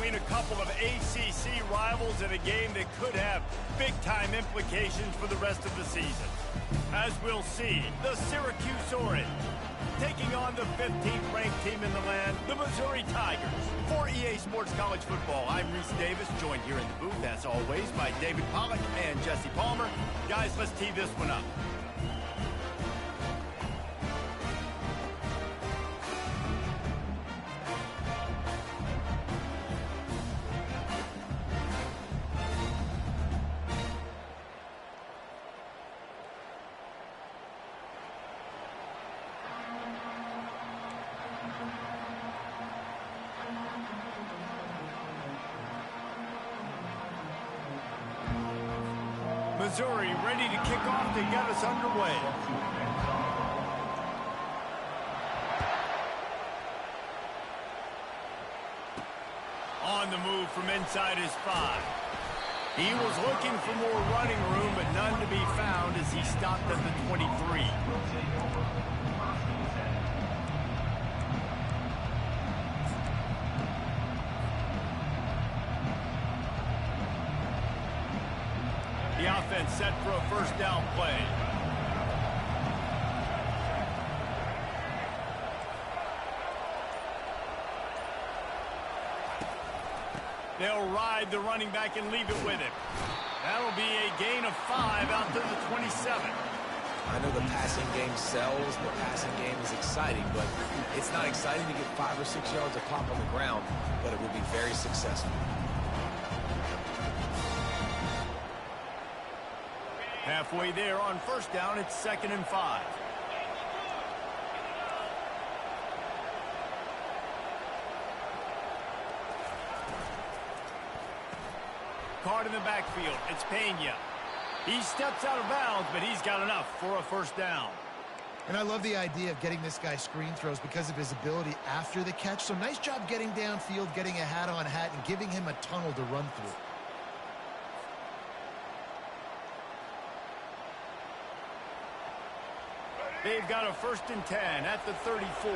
between a couple of ACC rivals in a game that could have big-time implications for the rest of the season. As we'll see, the Syracuse Orange taking on the 15th ranked team in the land, the Missouri Tigers. For EA Sports College Football, I'm Reese Davis, joined here in the booth, as always, by David Pollack and Jesse Palmer. Guys, let's tee this one up. Missouri ready to kick off to get us underway. On the move from inside his 5. He was looking for more running room, but none to be found as he stopped at the 23. The offense set for a first down play. They'll ride the running back and leave it with him. That'll be a gain of 5 out to the 27. I know the passing game sells, the passing game is exciting, but it's not exciting to get 5 or 6 yards a pop on the ground, but it will be very successful. Halfway there on first down, it's 2nd and 5. Caught in the backfield, it's Pena. He steps out of bounds, but he's got enough for a first down. And I love the idea of getting this guy screen throws because of his ability after the catch. So nice job getting downfield, getting a hat-on-hat, and giving him a tunnel to run through. They've got a 1st and 10 at the 34.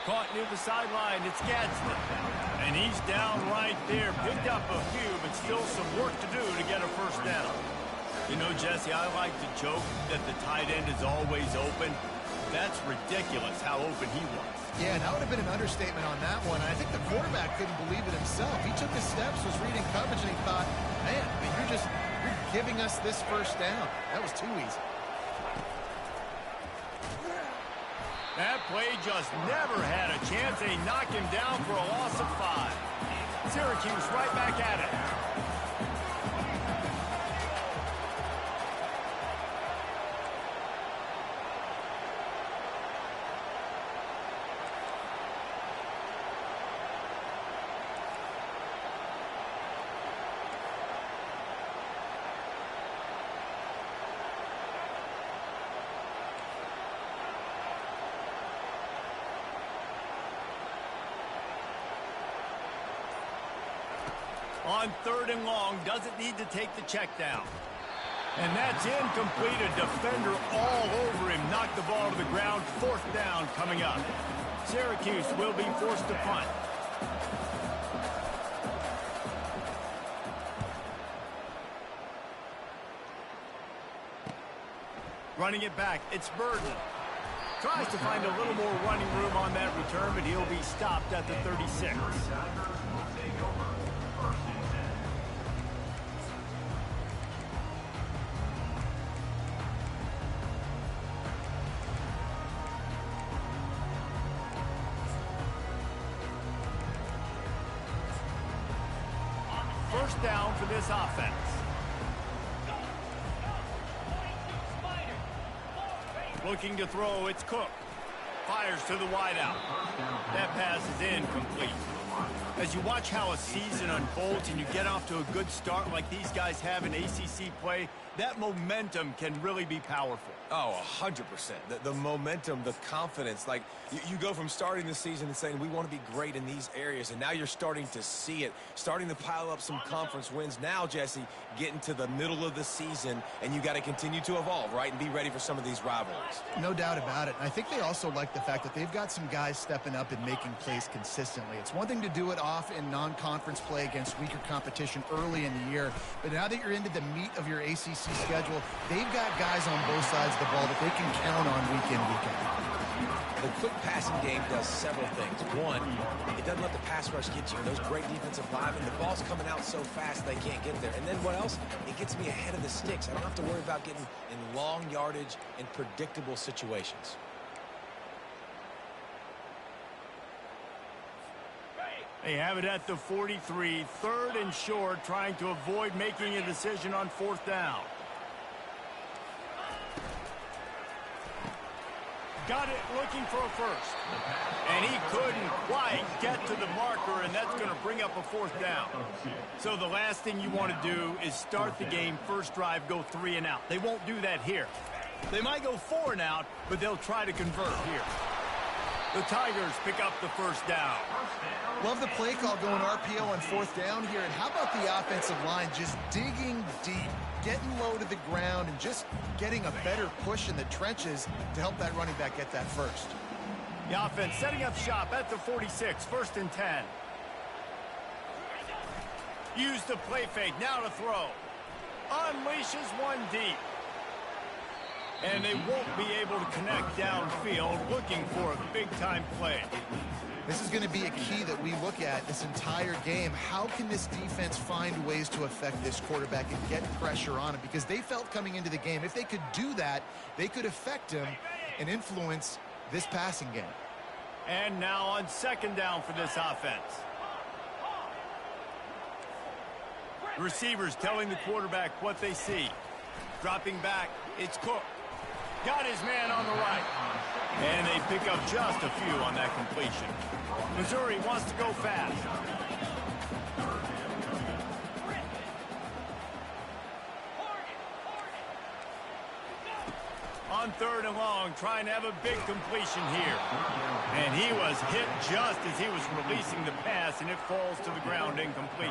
Caught near the sideline, it's Gadsden. And he's down right there, picked up a few, but still some work to do to get a first down. You know, Jesse, I like to joke that the tight end is always open. That's ridiculous how open he was. Yeah, that would have been an understatement on that one. I think the quarterback couldn't believe it himself. He took his steps, was reading coverage, and he thought, man, you're giving us this first down. That was too easy. That play just never had a chance. They knock him down for a loss of 5. Syracuse right back at it. On 3rd and long, doesn't need to take the check down. And that's incomplete. A defender all over him. Knocked the ball to the ground. 4th down coming up. Syracuse will be forced to punt. Running it back, it's Burden. Tries to find a little more running room on that return, but he'll be stopped at the 36. First down for this offense. Looking to throw, it's Cook. Fires to the wideout. That pass is incomplete. As you watch how a season unfolds and you get off to a good start like these guys have in ACC play, that momentum can really be powerful. Oh, 100%. The momentum, the confidence. Like, you go from starting the season and saying, we want to be great in these areas, and now you're starting to see it, starting to pile up some conference wins. Now, Jesse, getting to the middle of the season, and you got to continue to evolve, right, and be ready for some of these rivalries. No doubt about it. And I think they also like the fact that they've got some guys stepping up and making plays consistently. It's one thing to do it off in non-conference play against weaker competition early in the year, but now that you're into the meat of your ACC schedule, they've got guys on both sides of the ball that they can count on week in, week out. The quick passing game does several things. One, it doesn't let the pass rush get you. Those great defensive linemen, the ball's coming out so fast they can't get there. And then what else? It gets me ahead of the sticks. I don't have to worry about getting in long yardage and predictable situations. They have it at the 43, 3rd and short, trying to avoid making a decision on 4th down. Got it, looking for a first. And he couldn't quite get to the marker, and that's going to bring up a 4th down. So the last thing you want to do is start the game, first drive, go 3 and out. They won't do that here. They might go 4 and out, but they'll try to convert here. The Tigers pick up the first down. Love the play call going RPO on 4th down here. And how about the offensive line just digging deep, getting low to the ground, and just getting a better push in the trenches to help that running back get that first. The offense setting up shop at the 46, 1st and 10. Use the play fake, now to throw. Unleashes one deep. And they won't be able to connect downfield, looking for a big-time play. This is going to be a key that we look at this entire game. How can this defense find ways to affect this quarterback and get pressure on him? Because they felt coming into the game, if they could do that, they could affect him and influence this passing game. And now on 2nd down for this offense. Receivers telling the quarterback what they see. Dropping back, it's Cook. Got his man on the right. And they pick up just a few on that completion. Missouri wants to go fast. On 3rd and long, trying to have a big completion here. And he was hit just as he was releasing the pass, and it falls to the ground incomplete.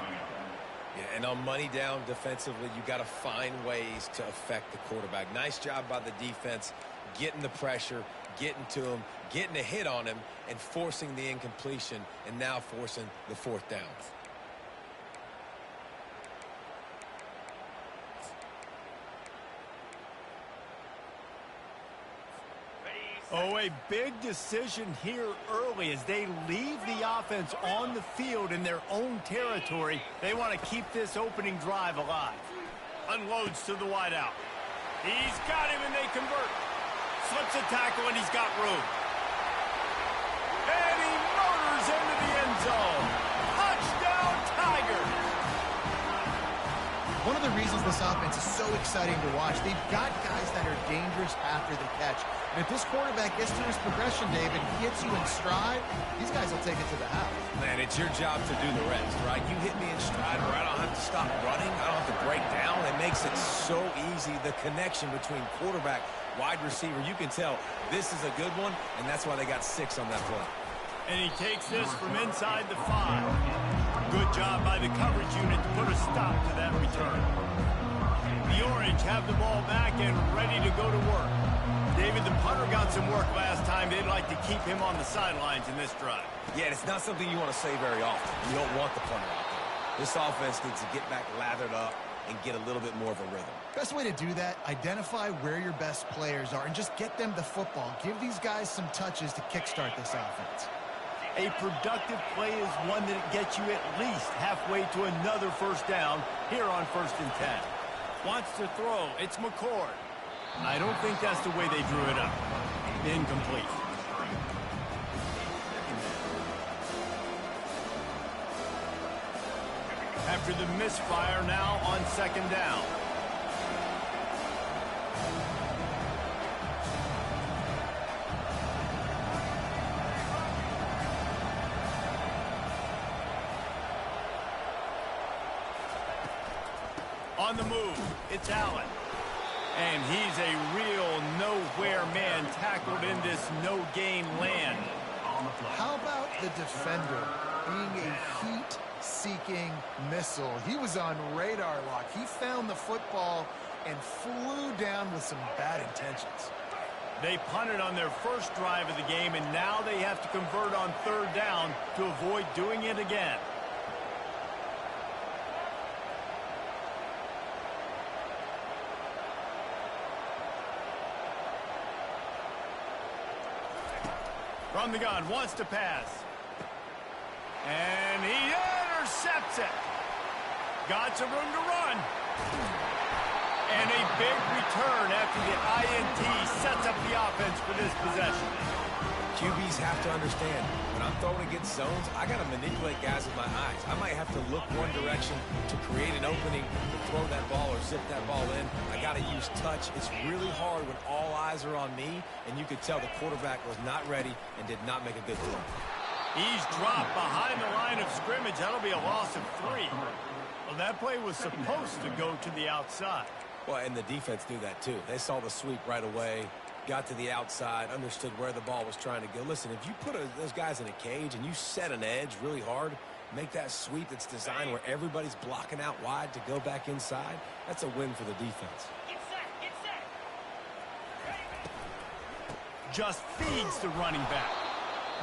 Yeah, and on money down defensively, you got to find ways to affect the quarterback. Nice job by the defense, getting the pressure, getting to him, getting a hit on him, and forcing the incompletion, and now forcing the 4th down. Oh, a big decision here early as they leave the offense on the field in their own territory. They want to keep this opening drive alive. Unloads to the wideout. He's got him, and they convert. Slips a tackle, and he's got room. And he motors into the end zone. Touchdown, Tigers! One of the reasons this offense is so exciting to watch, they've got guys that are dangerous after the catch. And if this quarterback gets through his progression, David, he hits you in stride, these guys will take it to the house. Man, it's your job to do the rest, right? You hit me in stride where I don't have to stop running. I don't have to break down. It makes it so easy, the connection between quarterback, wide receiver. You can tell this is a good one, and that's why they got 6 on that play. And he takes this from inside the 5. Good job by the coverage unit to put a stop to that return. The Orange have the ball back and ready to go to work. David, the punter got some work last time. They'd like to keep him on the sidelines in this drive. Yeah, it's not something you want to say very often. You don't want the punter out there. This offense needs to get back lathered up and get a little bit more of a rhythm. Best way to do that, identify where your best players are and just get them the football. Give these guys some touches to kickstart this offense. A productive play is one that gets you at least halfway to another first down here on 1st and 10. Wants to throw. It's McCord. I don't think that's the way they drew it up. Incomplete. After the misfire, now on 2nd down. On the move, it's Allen. And he's a real nowhere man tackled in this no-gain land. How about the defender being a heat-seeking missile? He was on radar lock. He found the football and flew down with some bad intentions. They punted on their first drive of the game, and now they have to convert on third down to avoid doing it again. From the gun, wants to pass. And he intercepts it. Got some room to run. And a big return after the INT sets up the offense for this possession. QBs have to understand, when I'm throwing against zones, I got to manipulate guys with my eyes. I might have to look one direction to create an opening to throw that ball or zip that ball in. I got to use touch. It's really hard when all eyes are on me, and you could tell the quarterback was not ready and did not make a good throw. He's dropped behind the line of scrimmage. That'll be a loss of 3. Well, that play was supposed to go to the outside. Well, and the defense knew that, too. They saw the sweep right away, got to the outside, understood where the ball was trying to go. Listen, if you put those guys in a cage and you set an edge really hard, make that sweep that's designed where everybody's blocking out wide to go back inside, that's a win for the defense. Just feeds the running back.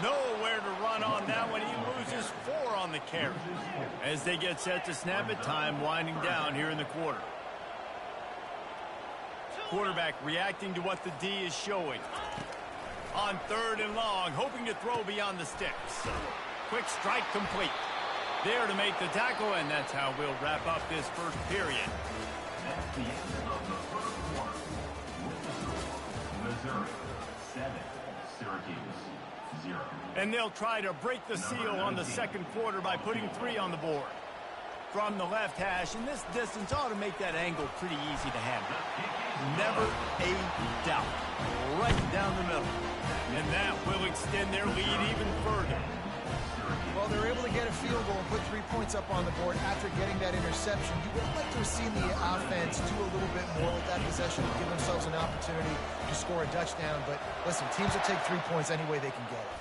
Nowhere to run on that one. He loses 4 on the carry. As they get set to snap it, time winding down here in the quarter. Quarterback reacting to what the D is showing. On third and long, hoping to throw beyond the sticks. Quick strike complete. There to make the tackle, and that's how we'll wrap up this first period. That's the end of the first quarter. Missouri 7, Syracuse 0. And they'll try to break the seal on the second quarter by putting 3 on the board. From the left hash, and this distance ought to make that angle pretty easy to handle. Never a doubt. Right down the middle. And that will extend their lead even further. Well, they're able to get a field goal and put 3 points up on the board after getting that interception. You would like to have seen the offense do a little bit more with that possession and give themselves an opportunity to score a touchdown. But listen, teams will take 3 points any way they can get it.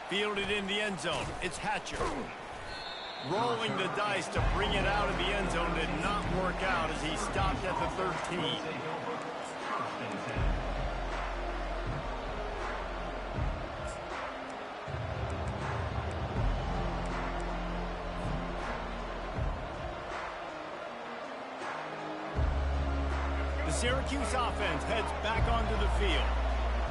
Fielded in the end zone. It's Hatcher. Rolling the dice to bring it out of the end zone did not work out as he stopped at the 13. The Syracuse offense heads back onto the field.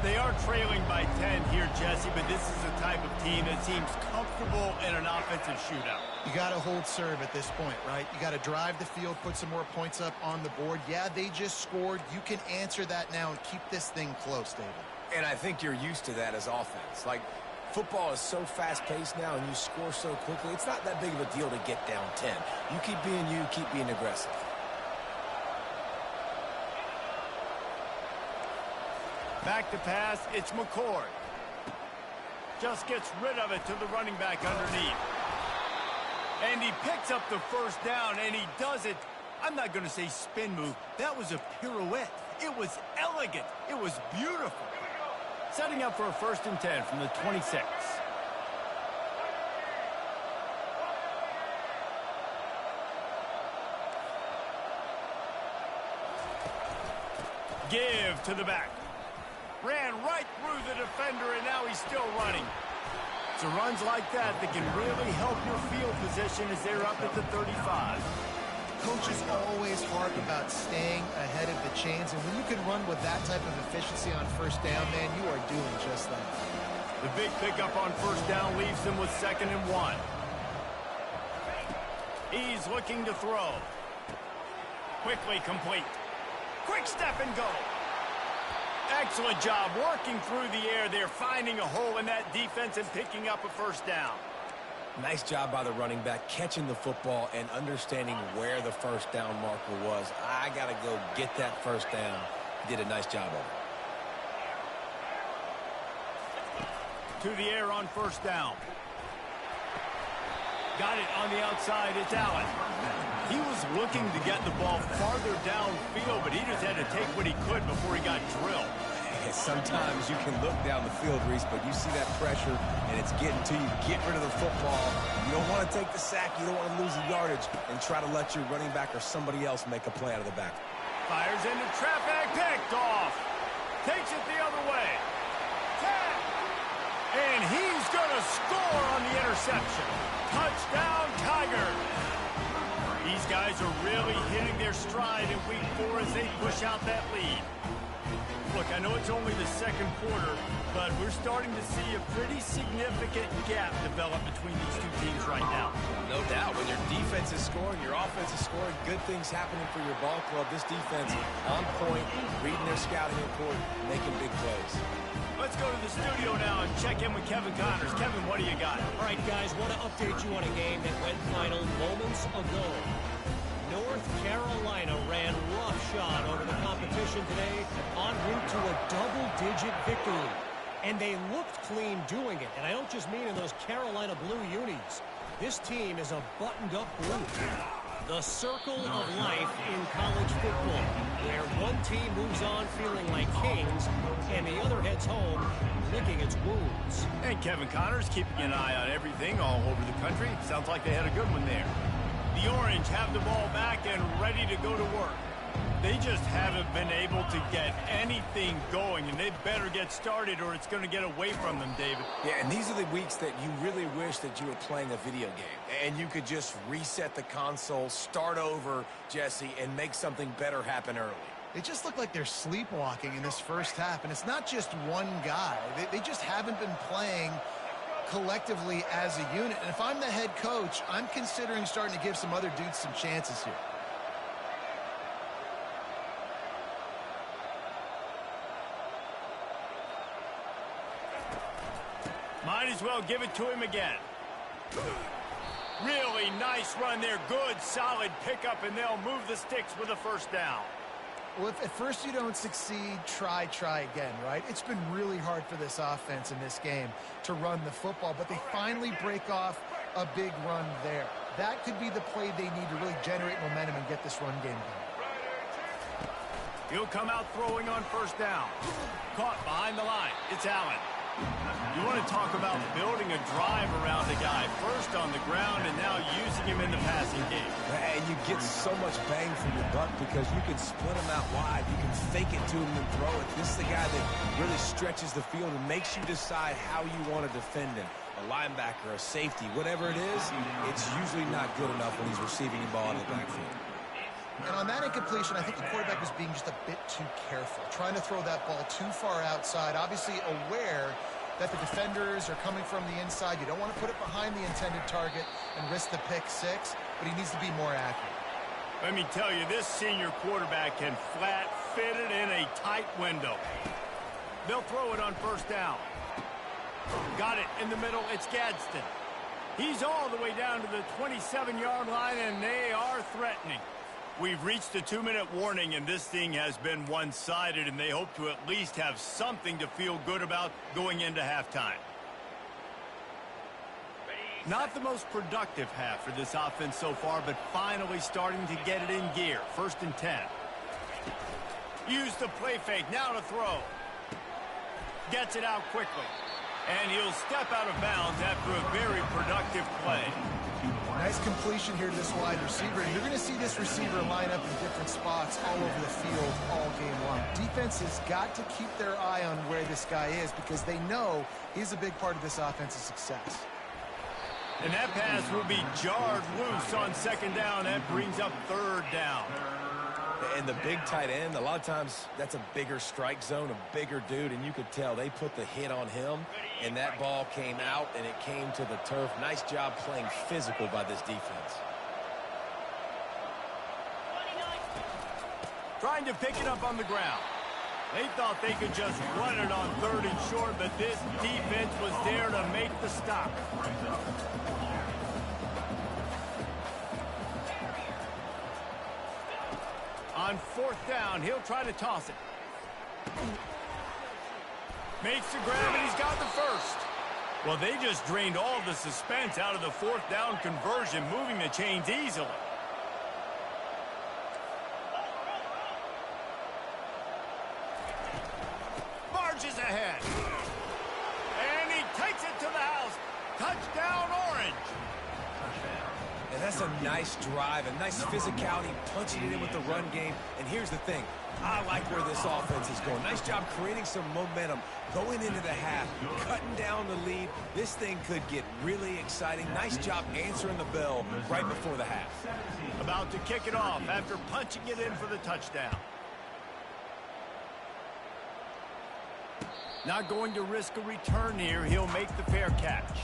They are trailing by 10 here, Jesse, but this is the type of team that seems comfortable in an offensive shootout. You got to hold serve at this point, right? You got to drive the field, put some more points up on the board. Yeah, they just scored. You can answer that now and keep this thing close, David. And I think you're used to that as offense. Like, football is so fast-paced now and you score so quickly, it's not that big of a deal to get down 10. You keep being aggressive. Back to pass, it's McCord. Just gets rid of it to the running back underneath. And he picks up the first down, and he does it. I'm not going to say spin move. That was a pirouette. It was elegant. It was beautiful. Setting up for a 1st and 10 from the 26. Give to the back. Ran right through the defender, and now he's still running. So runs like that can really help your field position as they're up at the 35. Coaches always harp about staying ahead of the chains, and when you can run with that type of efficiency on 1st down, man, you are doing just that. The big pickup on 1st down leaves them with 2nd and 1. He's looking to throw. Quickly complete. Quick step and go. Excellent job working through the air there, finding a hole in that defense and picking up a 1st down. Nice job by the running back, catching the football and understanding where the 1st down marker was. I got to go get that 1st down. He did a nice job of it. To the air on 1st down. Got it on the outside. It's Allen. He was looking to get the ball farther downfield, but he just had to take what he could before he got drilled. Sometimes you can look down the field, Reese, but you see that pressure, and it's getting to you. Get rid of the football. You don't want to take the sack. You don't want to lose the yardage, and try to let your running back or somebody else make a play out of the back. Fires into traffic. Picked off. Takes it the other way. And he's going to score on the interception. Touchdown, Tigers. These guys are really hitting their stride in week 4 as they push out that lead. Look, I know it's only the second quarter, but we're starting to see a pretty significant gap develop between these two teams right now. No doubt. When your defense is scoring, your offense is scoring, good things happening for your ball club. This defense on point, reading their scouting report, making big plays. Let's go to the studio now and check in with Kevin Connors. Kevin, what do you got? All right, guys, want to update you on a game that went final moments ago. North Carolina ran roughshod over the competition today en route to a double-digit victory. And they looked clean doing it. And I don't just mean in those Carolina blue unis. This team is a buttoned-up blue. The circle of life in college football, where one team moves on feeling like kings and the other heads home licking its wounds. And Kevin Connors keeping an eye on everything all over the country. Sounds like they had a good one there. The Orange have the ball back and ready to go to work. They just haven't been able to get anything going, and they better get started or it's going to get away from them, David. Yeah, and these are the weeks that you really wish that you were playing a video game, and you could just reset the console, start over, Jesse, and make something better happen early. They just look like they're sleepwalking in this first half, and it's not just one guy. They just haven't been playing collectively as a unit. And if I'm the head coach, I'm considering starting to give some other dudes some chances here. Might as well give it to him again. Really nice run there. Good, solid pickup, and they'll move the sticks with a first down. Well, if at first you don't succeed, try again, right? It's been really hard for this offense in this game to run the football, but they finally break off a big run there. That could be the play they need to really generate momentum and get this run game going. He'll come out throwing on first down. Caught behind the line. It's Allen. You want to talk about building a drive around a guy. First on the ground and now using him in the passing game. And you get so much bang for your buck because you can split him out wide. You can fake it to him and throw it. This is the guy that really stretches the field and makes you decide how you want to defend him. A linebacker, a safety, whatever it is, it's usually not good enough when he's receiving the ball in the backfield. And on that incompletion, I think the quarterback was being just a bit too careful, trying to throw that ball too far outside, obviously aware that the defenders are coming from the inside. You don't want to put it behind the intended target and risk the pick six, but he needs to be more accurate. Let me tell you, this senior quarterback can flat fit it in a tight window. They'll throw it on first down. Got it in the middle. It's Gadsden. He's all the way down to the 27-yard line, and they are threatening. We've reached the 2-minute warning, and this thing has been one-sided, and they hope to at least have something to feel good about going into halftime. Not the most productive half for this offense so far, but finally starting to get it in gear. 1st and 10. Use the play fake. Now to throw. Gets it out quickly. And he'll step out of bounds after a very productive play. Nice completion here to this wide receiver. And you're going to see this receiver line up in different spots all over the field all game long. Defense has got to keep their eye on where this guy is because they know he's a big part of this offense's success. And that pass will be jarred loose on 2nd down. That brings up 3rd down. And the big tight end, a lot of times that's a bigger strike zone, a bigger dude, and you could tell they put the hit on him, and that ball came out, and it came to the turf. Nice job playing physical by this defense. Trying to pick it up on the ground. They thought they could just run it on 3rd and short, but this defense was there to make the stop. On 4th down, he'll try to toss it. Makes the grab, and he's got the first. Well, they just drained all of the suspense out of the fourth down conversion, moving the chains easily. Marches ahead. And he takes it to the house. Touchdown, Orange. And that's a nice drive, a nice physicality, punching it in with the run game. And here's the thing. I like where this offense is going. Nice job creating some momentum, going into the half, cutting down the lead. This thing could get really exciting. Nice job answering the bell right before the half. About to kick it off after punching it in for the touchdown. Not going to risk a return here. He'll make the fair catch.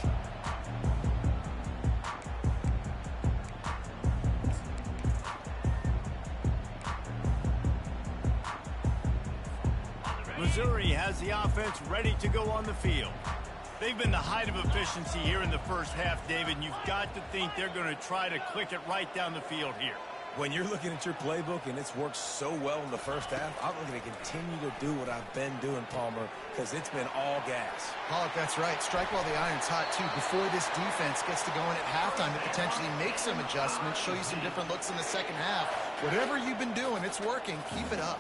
Missouri has the offense ready to go on the field. They've been the height of efficiency here in the first half, David, and you've got to think they're going to try to click it right down the field here. When you're looking at your playbook and it's worked so well in the first half, I'm going to continue to do what I've been doing, Palmer, because it's been all gas. Pollock, that's right. Strike while the iron's hot, too. Before this defense gets to going at halftime to potentially make some adjustments, show you some different looks in the second half. Whatever you've been doing, it's working. Keep it up.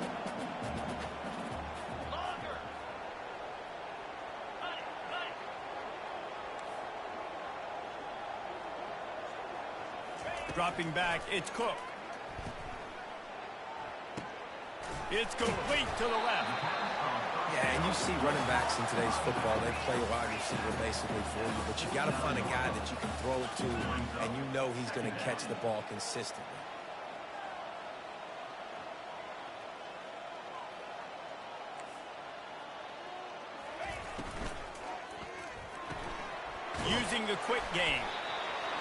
Dropping back, it's Cook. It's complete to the left. Yeah, and you see running backs in today's football, they play wide receiver basically for you, but you got to find a guy that you can throw it to, and you know he's going to catch the ball consistently. Using the quick game.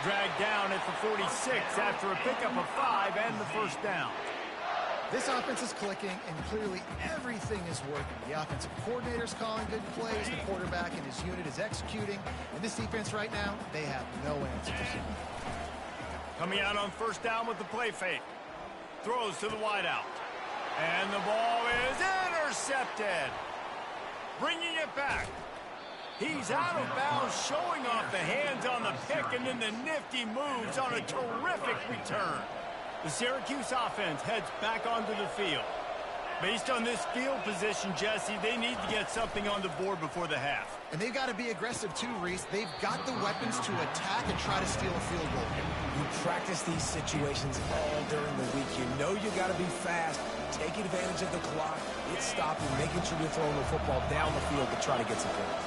Dragged down at the 46 after a pickup of 5 and the first down. This offense is clicking, and clearly everything is working. The offensive coordinator's calling good plays, the quarterback and his unit is executing, and this defense right now, they have no answers. Coming out on first down with the play fake. Throws to the wideout. And the ball is intercepted. Bringing it back. He's out of bounds, showing off the hands on the pick, and then the nifty moves on a terrific return. The Syracuse offense heads back onto the field. Based on this field position, Jesse, they need to get something on the board before the half. And they've got to be aggressive too, Reese. They've got the weapons to attack and try to steal a field goal. You practice these situations all during the week. You know you got to be fast, take advantage of the clock, get stopping, making sure you're throwing the football down the field to try to get some points.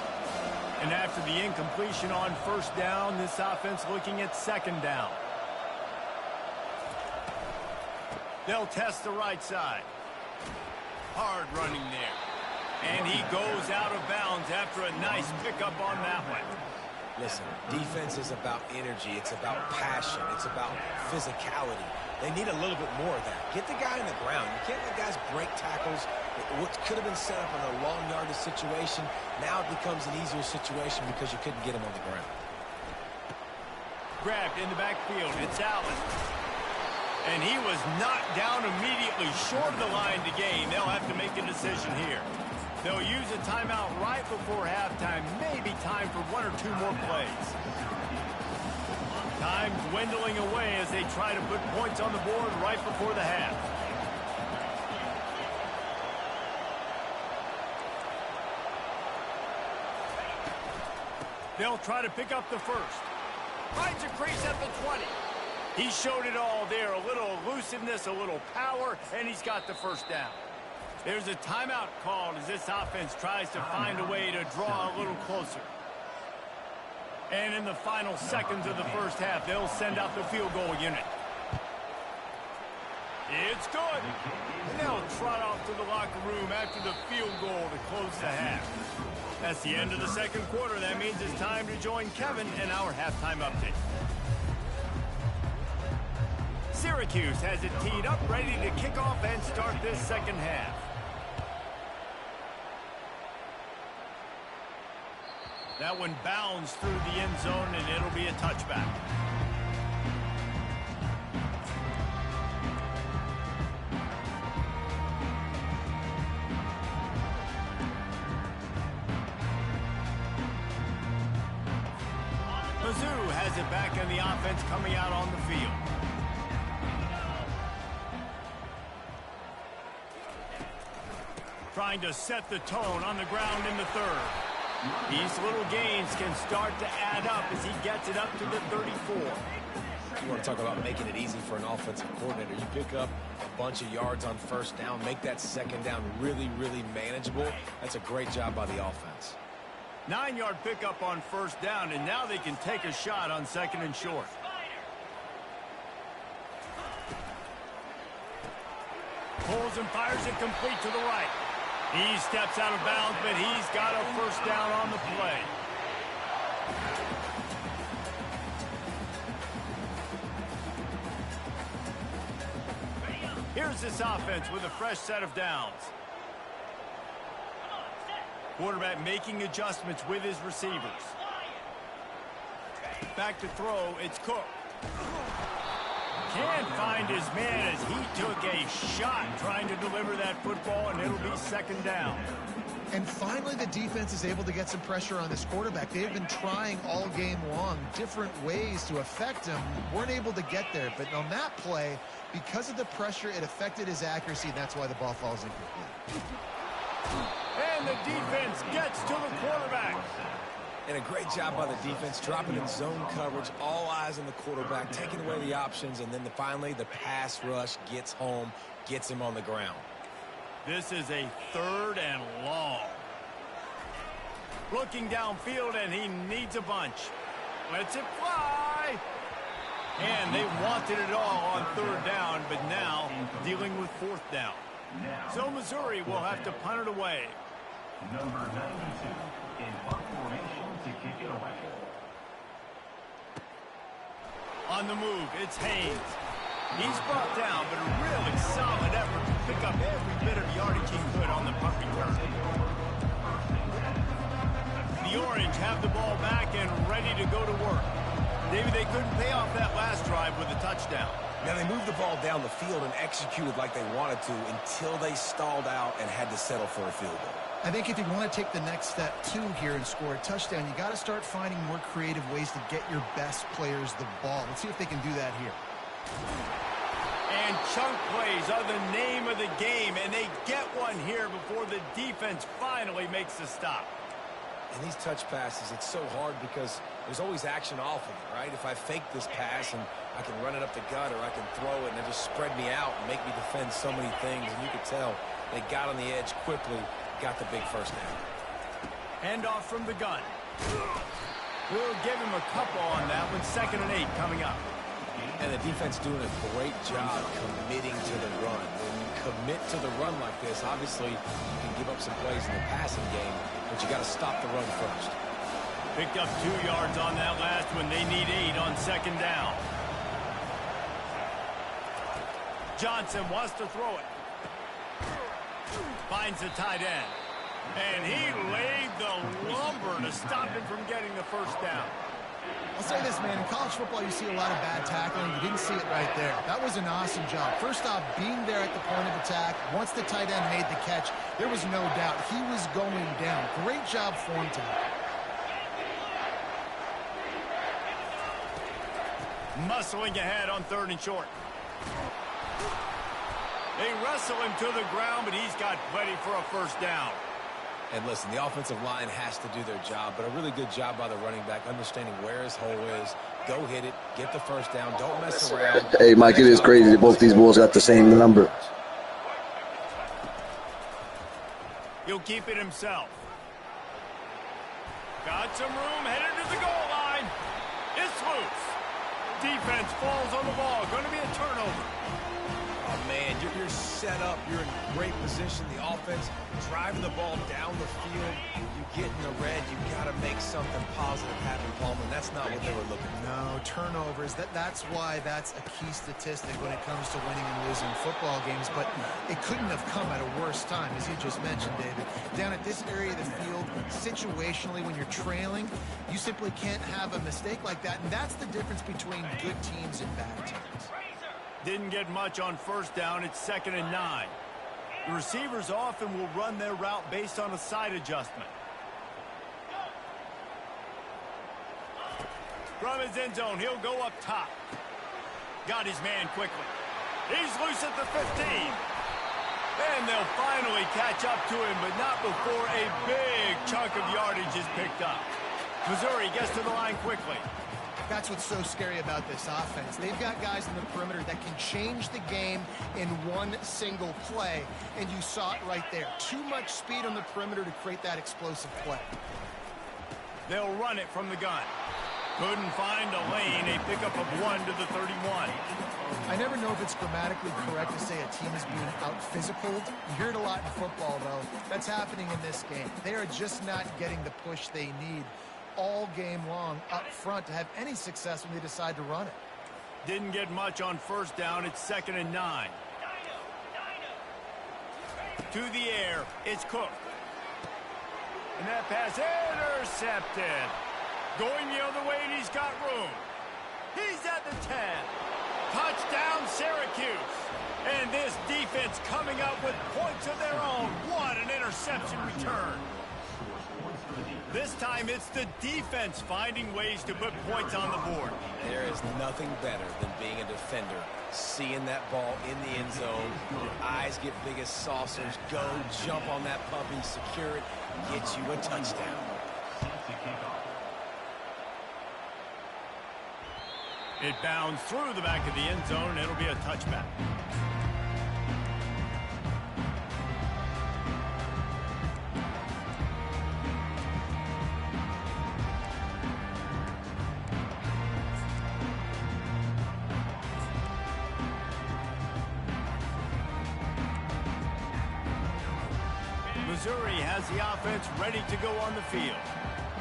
And after the incompletion on first down, this offense looking at second down. They'll test the right side. Hard running there. And he goes out of bounds after a nice pickup on that one. Listen, defense is about energy. It's about passion. It's about physicality. They need a little bit more of that. Get the guy in the ground. You can't let guys break tackles. What could have been set up in a long yardage situation, now it becomes an easier situation because you couldn't get him on the ground. Grabbed in the backfield. It's Allen. And he was knocked down immediately short of the line to gain. They'll have to make a decision here. They'll use a timeout right before halftime. Maybe time for 1 or 2 more plays. Time dwindling away as they try to put points on the board right before the half. They'll try to pick up the first. Finds a crease at the 20. He showed it all there. A little elusiveness, a little power, and he's got the first down. There's a timeout called as this offense tries to find a way to draw a little closer. And in the final seconds of the first half, they'll send out the field goal unit. It's good. And they'll trot off to the locker room after the field goal to close the half. That's the end of the second quarter. That means it's time to join Kevin in our halftime update. Syracuse has it teed up, ready to kick off and start this second half. That one bounds through the end zone, and it'll be a touchback. Missou has it back in the offense coming out on the field. Trying to set the tone on the ground in the third. These little gains can start to add up as he gets it up to the 34. You want to talk about making it easy for an offensive coordinator. You pick up a bunch of yards on first down, make that second down really, really manageable. That's a great job by the offense. 9-yard pickup on first down, and now they can take a shot on second and short. Pulls and fires it complete to the right. He steps out of bounds, but he's got a first down on the play. Here's this offense with a fresh set of downs. Quarterback making adjustments with his receivers. Back to throw, it's Cook. Can't find his man as he took a shot trying to deliver that football, and it'll be second down. And finally, the defense is able to get some pressure on this quarterback. They've been trying all game long different ways to affect him. Weren't able to get there, but on that play, because of the pressure, it affected his accuracy, and that's why the ball falls incomplete. And the defense gets to the quarterback. And a great job by the defense, dropping in zone coverage, all eyes on the quarterback, taking away the options, and then finally the pass rush gets home, gets him on the ground. This is a third and long. Looking downfield, and he needs a bunch. Lets it fly. And they wanted it all on third down, but now dealing with fourth down. So Missouri will have to punt it away. Number 92 in punt formation to kick it away. On the move, it's Haynes. He's brought down, but a really solid effort to pick up every bit of yardage he could on the punt return. The Orange have the ball back and ready to go to work. David, they couldn't pay off that last drive with a touchdown. Now, they moved the ball down the field and executed like they wanted to until they stalled out and had to settle for a field goal. I think if you want to take the next step, too, here and score a touchdown, you got to start finding more creative ways to get your best players the ball. Let's see if they can do that here. And chunk plays are the name of the game, and they get one here before the defense finally makes the stop. And these touch passes, it's so hard because there's always action off of it, right? If I fake this pass and I can run it up the gut or I can throw it and they just spread me out and make me defend so many things, and you could tell they got on the edge quickly, got the big first down. Handoff from the gun. We'll give him a couple on that one. 2nd and 8 coming up. And the defense doing a great job committing to the run. When you commit to the run like this, obviously you can give up some plays in the passing game, but you got to stop the run first. Picked up 2 yards on that last one. They need 8 on 2nd down. Johnson wants to throw it. Finds the tight end. And he laid the lumber to stop him from getting the first down. I'll say this, man. In college football, you see a lot of bad tackling. You didn't see it right there. That was an awesome job. First off, being there at the point of attack. Once the tight end made the catch, there was no doubt he was going down. Great job for him tonight. Muscling ahead on 3rd and short. They wrestle him to the ground, but he's got plenty for a first down. And listen, the offensive line has to do their job, but a really good job by the running back, understanding where his hole is. Go hit it, get the first down, don't mess around. Hey, Mike, it is crazy that both these bulls got the same number. He'll keep it himself. Got some room, headed to the goal line. It's loose. Defense falls on the ball. Going to be a turnover. Oh, man, you're set up. You're in great position. The offense driving the ball down the field. You get in the red. You got to make something positive happen, Palmer. That's not what they were looking for. No, turnovers. That's why that's a key statistic when it comes to winning and losing football games. But it couldn't have come at a worse time, as you just mentioned, David. Down at this area of the field, situationally, when you're trailing, you simply can't have a mistake like that. And that's the difference between good teams and bad teams. Didn't get much on first down. It's 2nd and 9. The receivers often will run their route based on a side adjustment. From his end zone, he'll go up top. Got his man quickly. He's loose at the 15. And they'll finally catch up to him, but not before a big chunk of yardage is picked up. Missouri gets to the line quickly. That's what's so scary about this offense. They've got guys in the perimeter that can change the game in one single play, and you saw it right there. Too much speed on the perimeter to create that explosive play. They'll run it from the gun. Couldn't find a lane, a pickup of 1 to the 31. I never know if it's grammatically correct to say a team is being out-physicaled. You hear it a lot in football, though. That's happening in this game. They are just not getting the push they need all game long up front to have any success when they decide to run it. Didn't get much on first down. It's 2nd and 9. To the air, it's Cook. And that pass intercepted. Going the other way, and he's got room. He's at the 10. Touchdown, Syracuse. And this defense coming up with points of their own. What an interception return. This time, it's the defense finding ways to put points on the board. There is nothing better than being a defender. Seeing that ball in the end zone, your eyes get big as saucers. Go, jump on that puppy, secure it, get you a touchdown. It bounds through the back of the end zone, and it'll be a touchback. Missouri has the offense ready to go on the field.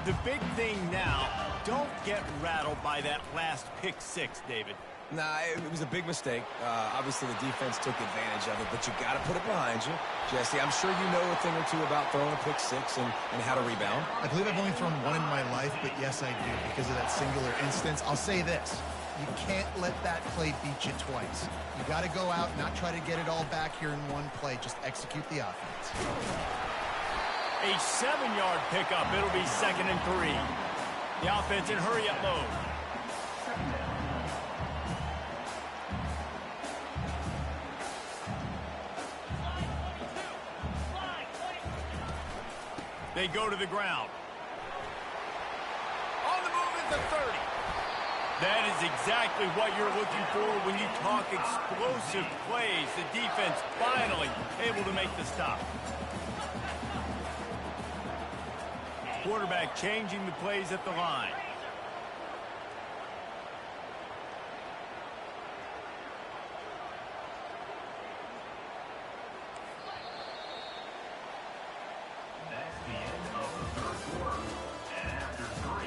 The big thing now, don't get rattled by that last pick 6, David. Nah, it was a big mistake. Obviously, the defense took advantage of it, but you got to put it behind you. Jesse, I'm sure you know a thing or two about throwing a pick 6 and how to rebound. I believe I've only thrown one in my life, but yes, I do because of that singular instance. I'll say this. You can't let that play beat you twice. You got to go out, not try to get it all back here in one play. Just execute the offense. A 7-yard pickup. It'll be 2nd and 3. The offense in hurry-up mode. They go to the ground. On the move at the 30. That is exactly what you're looking for when you talk explosive plays. The defense finally able to make the stop. Quarterback changing the plays at the line. That's the end of the third quarter. And after 3,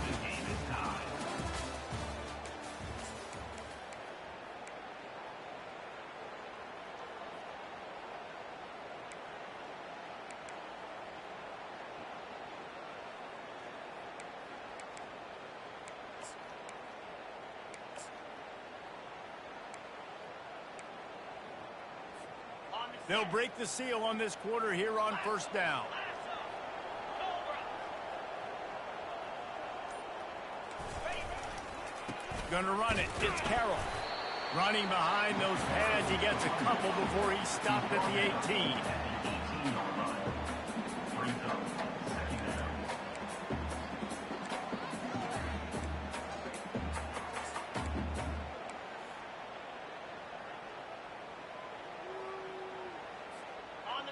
the game is tied. They'll break the seal on this quarter here on first down. Gonna run it. It's Carroll. Running behind those pads. He gets a couple before he stopped at the 18.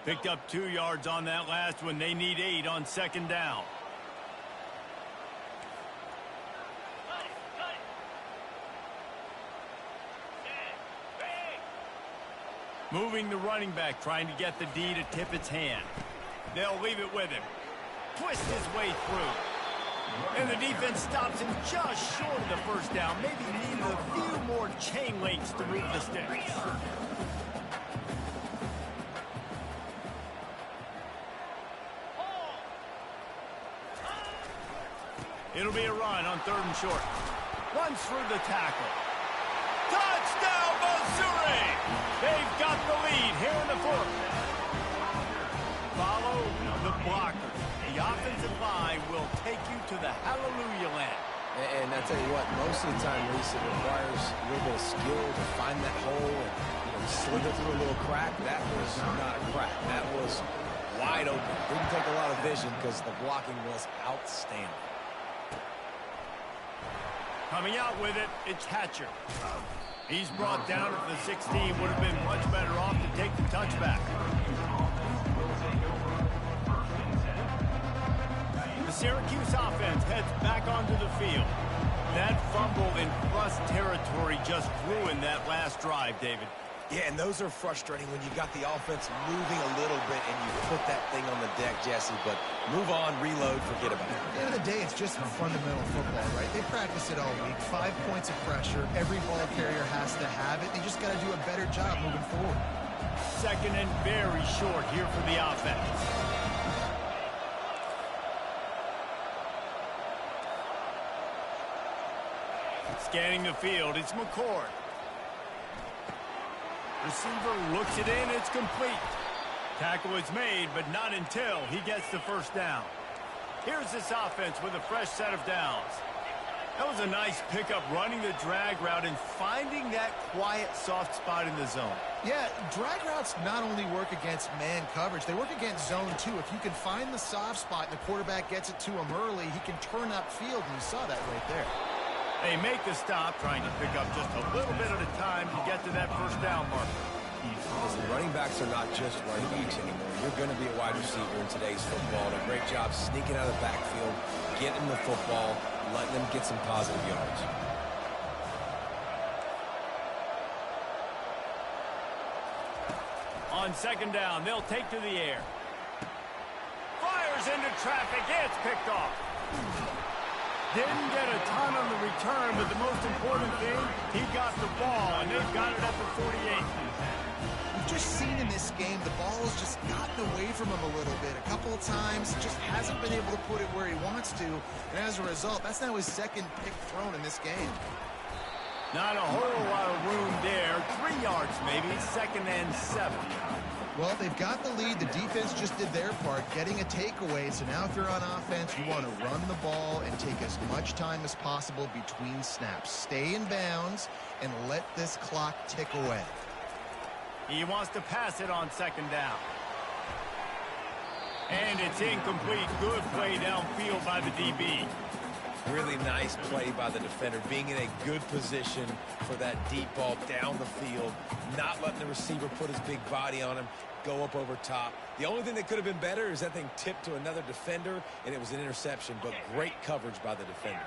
Picked up 2 yards on that last one. They need 8 on 2nd down. Moving the running back, trying to get the D to tip its hand. They'll leave it with him. Twist his way through. And the defense stops him just short of the first down. Maybe needed a few more chain links to move the sticks. It'll be a run on 3rd and short. Runs through the tackle. Touchdown, Missouri! They've got the lead here in the 4th. Follow the blockers. The offensive line will take you to the hallelujah land. And I tell you what, most of the time, Reese, it requires a little bit of skill to find that hole and slither through a little crack. That was not a crack. That was wide open. Didn't take a lot of vision because the blocking was outstanding. Coming out with it, it's Hatcher. He's brought down at the 16. Would have been much better off to take the touchback. The Syracuse offense heads back onto the field. That fumble in plus territory just ruined that last drive, David. Yeah, and those are frustrating when you got the offense moving a little bit and you put that thing on the deck, Jesse. But move on, reload, forget about it. At the end of the day, it's just fundamental football, right? They practice it all week. 5 points of pressure. Every ball carrier has to have it. They just got to do a better job moving forward. Second and very short here for the offense. Scanning the field, it's McCord. Receiver looks it in, it's complete. Tackle is made, but not until he gets the first down. Here's this offense with a fresh set of downs. That was a nice pickup running the drag route and finding that quiet, soft spot in the zone. Yeah, drag routes not only work against man coverage, they work against zone too. If you can find the soft spot and the quarterback gets it to him early, he can turn upfield, and you saw that right there. They make the stop, trying to pick up just a little bit at a time to get to that first down marker. Listen, running backs are not just running backs anymore. You're going to be a wide receiver in today's football. And a great job sneaking out of the backfield, getting the football, letting them get some positive yards. On second down, they'll take to the air. Fires into traffic. It's picked off. Didn't get a ton on the return, but the most important thing, he got the ball, and they've got it at the 48. We've just seen in this game the ball has just gotten away from him a little bit. A couple of times, just hasn't been able to put it where he wants to, and as a result, that's now his second pick thrown in this game. Not a whole lot of room there. 3 yards maybe, second and 7. Well, they've got the lead. The defense just did their part, getting a takeaway. So now if you're on offense, you want to run the ball and take as much time as possible between snaps. Stay in bounds and let this clock tick away. He wants to pass it on second down. And it's incomplete. Good play downfield by the DB. Really nice play by the defender, being in a good position for that deep ball down the field, not letting the receiver put his big body on him, go up over top. The only thing that could have been better is that thing tipped to another defender, and it was an interception, but great coverage by the defender.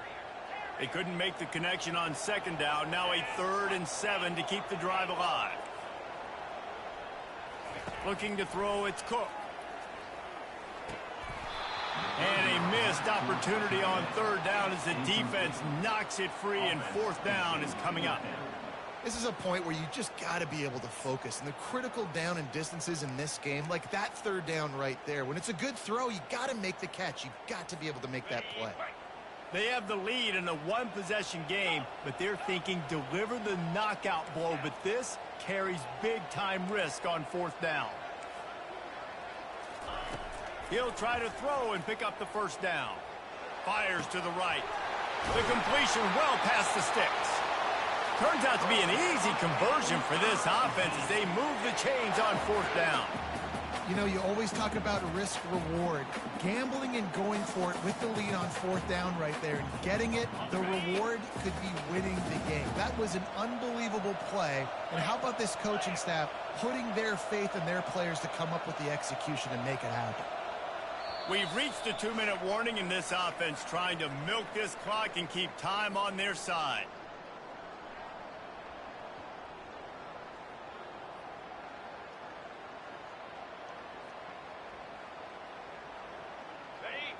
They couldn't make the connection on second down. Now a 3rd and 7 to keep the drive alive. Looking to throw, it's Cook. And a missed opportunity on 3rd down as the defense knocks it free, and 4th down is coming up. This is a point where you just got to be able to focus. And the critical down and distances in this game, like that 3rd down right there, when it's a good throw, you got to make the catch. You've got to be able to make that play. They have the lead in a 1-possession game, but they're thinking deliver the knockout blow. But this carries big-time risk on 4th down. He'll try to throw and pick up the first down. Fires to the right. The completion well past the sticks. Turns out to be an easy conversion for this offense as they move the chains on 4th down. You know, you always talk about risk-reward. Gambling and going for it with the lead on 4th down right there and getting it, the reward could be winning the game. That was an unbelievable play. And how about this coaching staff putting their faith in their players to come up with the execution and make it happen? We've reached a 2-minute warning in this offense, trying to milk this clock and keep time on their side.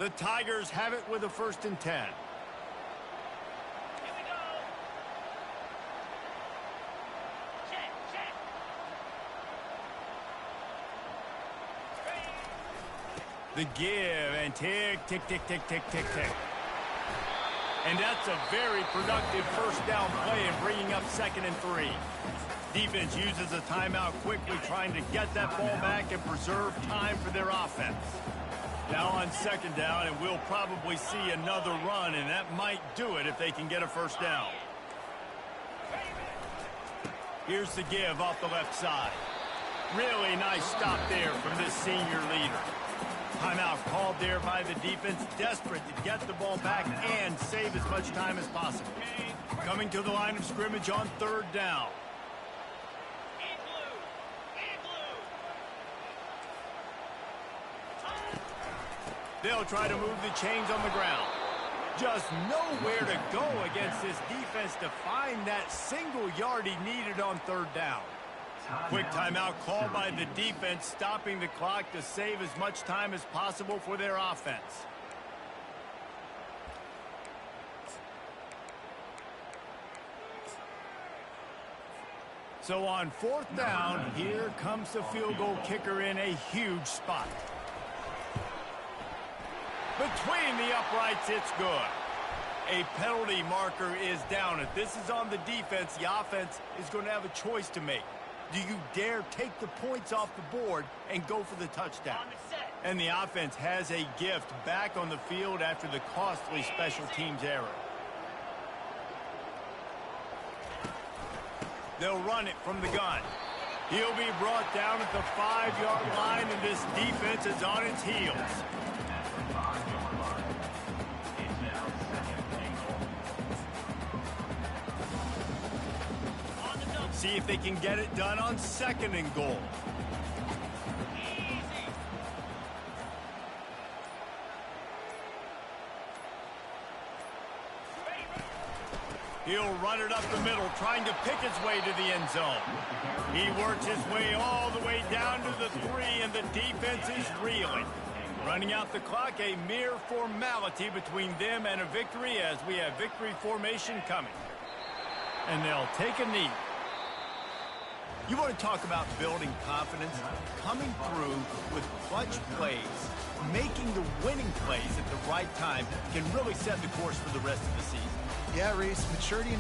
The Tigers have it with a 1st and 10. The give, and tick, tick, tick, tick, tick, tick, tick. And that's a very productive first down play and bringing up 2nd and 3. Defense uses a timeout quickly, trying to get that ball back and preserve time for their offense. Now on second down, and we'll probably see another run, and that might do it if they can get a first down. Here's the give off the left side. Really nice stop there from this senior leader. Timeout called there by the defense, desperate to get the ball back and save as much time as possible. Coming to the line of scrimmage on third down. They'll try to move the chains on the ground. Just nowhere to go against this defense to find that single yard he needed on third down. Quick timeout called by the defense, stopping the clock to save as much time as possible for their offense. So on fourth down, here comes the field goal kicker in a huge spot. Between the uprights, it's good. A penalty marker is down. If this is on the defense, the offense is going to have a choice to make. Do you dare take the points off the board and go for the touchdown? And the offense has a gift back on the field after the costly special teams error. They'll run it from the gun. He'll be brought down at the 5-yard line, and this defense is on its heels. See if they can get it done on second and goal. He'll run it up the middle, trying to pick his way to the end zone. He works his way all the way down to the 3, and the defense is reeling. Running out the clock, a mere formality between them and a victory as we have victory formation coming. And they'll take a knee. You want to talk about building confidence? Coming through with clutch plays, making the winning plays at the right time can really set the course for the rest of the season. Yeah, Reese, maturity and